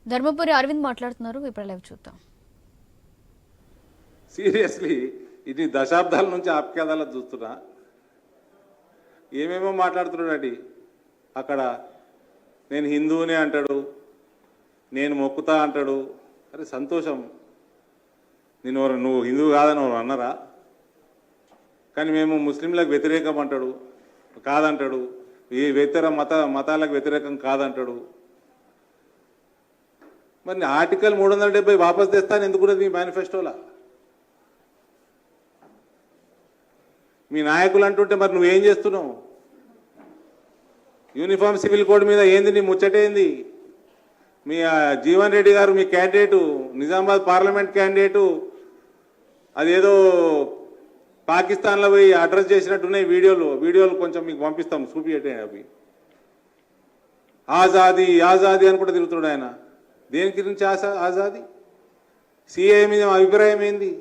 ధర్మపురి అరవింద్ మాట్లాడుతున్నారు, ఇప్పుడు లైవ్ చూద్దాం. సీరియస్లీ ఇది దశాబ్దాల నుంచి ఆప్యాదాలు చూస్తున్నా. ఏమేమో మాట్లాడుతున్నాడు. అక్కడ నేను హిందువునే అంటాడు, నేను మొక్కుతా అంటాడు. అరే సంతోషం, నువ్వు హిందువు కాదని ఎవరు అన్నారా? కానీ మేము ముస్లింలకు వ్యతిరేకం అంటాడు, కాదంటాడు. ఈ మతాలకు వ్యతిరేకం కాదంటాడు. మరి ఆర్టికల్ 370 వాపస్ తెస్తాను ఎందుకున్నది మీ మేనిఫెస్టోలా? మీ నాయకులు అంటుంటే మరి నువ్వేం చేస్తున్నావు? యూనిఫామ్ సివిల్ కోడ్ మీద ఏంది నీ ముచ్చటేంది? మీ జీవన్ రెడ్డి గారు మీ క్యాండిడేటు, నిజామాబాద్ పార్లమెంట్ క్యాండిడేటు, అదేదో పాకిస్తాన్లో పోయి అడ్రస్ చేసినట్టున్నాయి వీడియోలు కొంచెం మీకు పంపిస్తాం, చూపియటే. అవి ఆజాదీ ఆజాదీ అని కూడా తిరుగుతున్నాడు ఆయన. దేని గురించి ఆజాదీ? సిఏ మీద అభిప్రాయం ఏంది?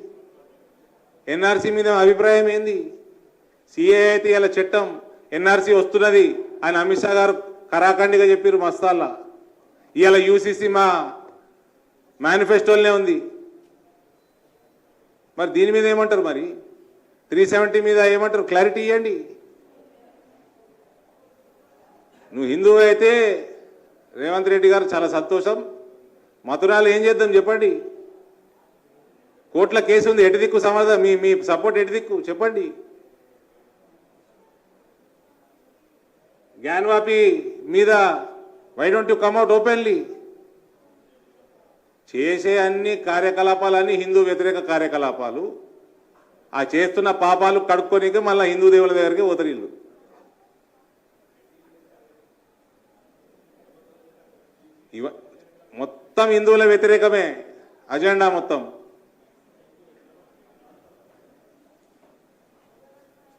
ఎన్ఆర్సీ మీద అభిప్రాయం ఏంది? సిఏ అయితే ఇలా చట్టం, ఎన్ఆర్సీ వస్తున్నది ఆయన అమిత్ షా గారు కరాఖండిగా చెప్పారు మస్తాల్లా. ఇవాళ యూసీసీ మా మేనిఫెస్టోలోనే ఉంది. మరి దీని మీద ఏమంటారు? మరి 370 మీద ఏమంటారు? క్లారిటీ ఇవ్వండి. నువ్వు హిందువు అయితే రేవంత్ రెడ్డి గారు చాలా సంతోషం. మథురాలు ఏం చేద్దాం చెప్పండి. కోర్టుల కేసు ఉంది, ఎటు దిక్కు సమాధానం? మీ సపోర్ట్ ఎటు దిక్కు చెప్పండి. జ్ఞానవాపి మీద why don't you come out openly? చేసే అన్ని కార్యకలాపాలన్నీ హిందూ వ్యతిరేక కార్యకలాపాలు. ఆ చేస్తున్న పాపాలు కడుక్కోనికే మళ్ళీ హిందూ దేవుల దగ్గరికి పోతారు వీళ్ళు. మొత్తం హిందువుల వ్యతిరేకమే అజెండా మొత్తం.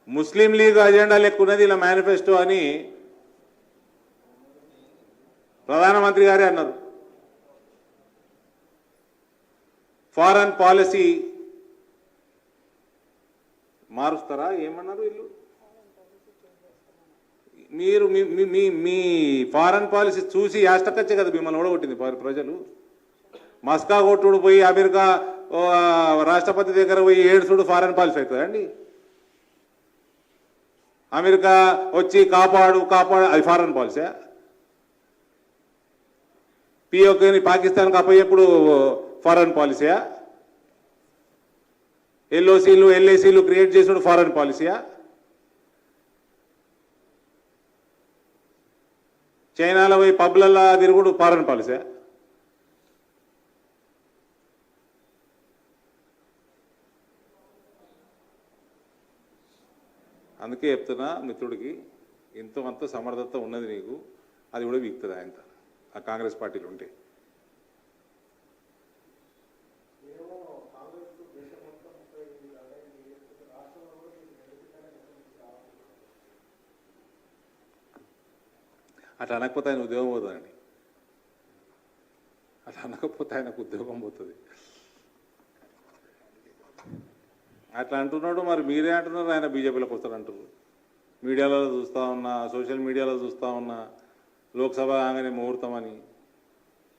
ముస్లిం లీగ్ అజెండా లెక్కున్నది ఇలా మేనిఫెస్టో అని ప్రధానమంత్రి గారే అన్నారు. ఫారెన్ పాలసీ మారుస్తారా ఏమన్నారు వీళ్ళు? మీరు మీ ఫారెన్ పాలసీ చూసి యాష్టకొచ్చే కదా మిమ్మల్ని ఓడగొట్టింది ప్రజలు. మస్కా కొట్టుడు పోయి అమెరికా రాష్ట్రపతి దగ్గర పోయి ఏడుసుడు ఫారెన్ పాలసీ అవుతుందండి? అమెరికా వచ్చి కాపాడు అది ఫారెన్ పాలసీ? పిఓకేని పాకిస్తాన్కి అప్పయ్యేప్పుడు ఫారెన్ పాలసీయా? ఎల్ఓసీలు ఎల్ఏసీలు క్రియేట్ చేసుడు ఫారెన్ పాలసీయా? చైనాలో పోయి పబ్లల్లా తిరుగుడు ఫారెన్ పాలసీయా? అందుకే చెప్తున్నా మిత్రుడికి, ఇంత సమర్థత ఉన్నది నీకు, అది కూడా వీక్తుంది ఆయన ఆ కాంగ్రెస్ పార్టీలు ఉంటే. అట్లా అనకపోతే ఆయన ఉద్యోగం పోతుందండి. అట్లా అనకపోతే ఆయనకు ఉద్యోగం పోతుంది. అట్లా అంటున్నాడు. మరి మీరే అంటున్నారు ఆయన బీజేపీలోకి వస్తారంటారు. మీడియాలో చూస్తూ ఉన్నా, సోషల్ మీడియాలో చూస్తూ ఉన్నా, లోక్సభ ఆగానే ముహూర్తం అని.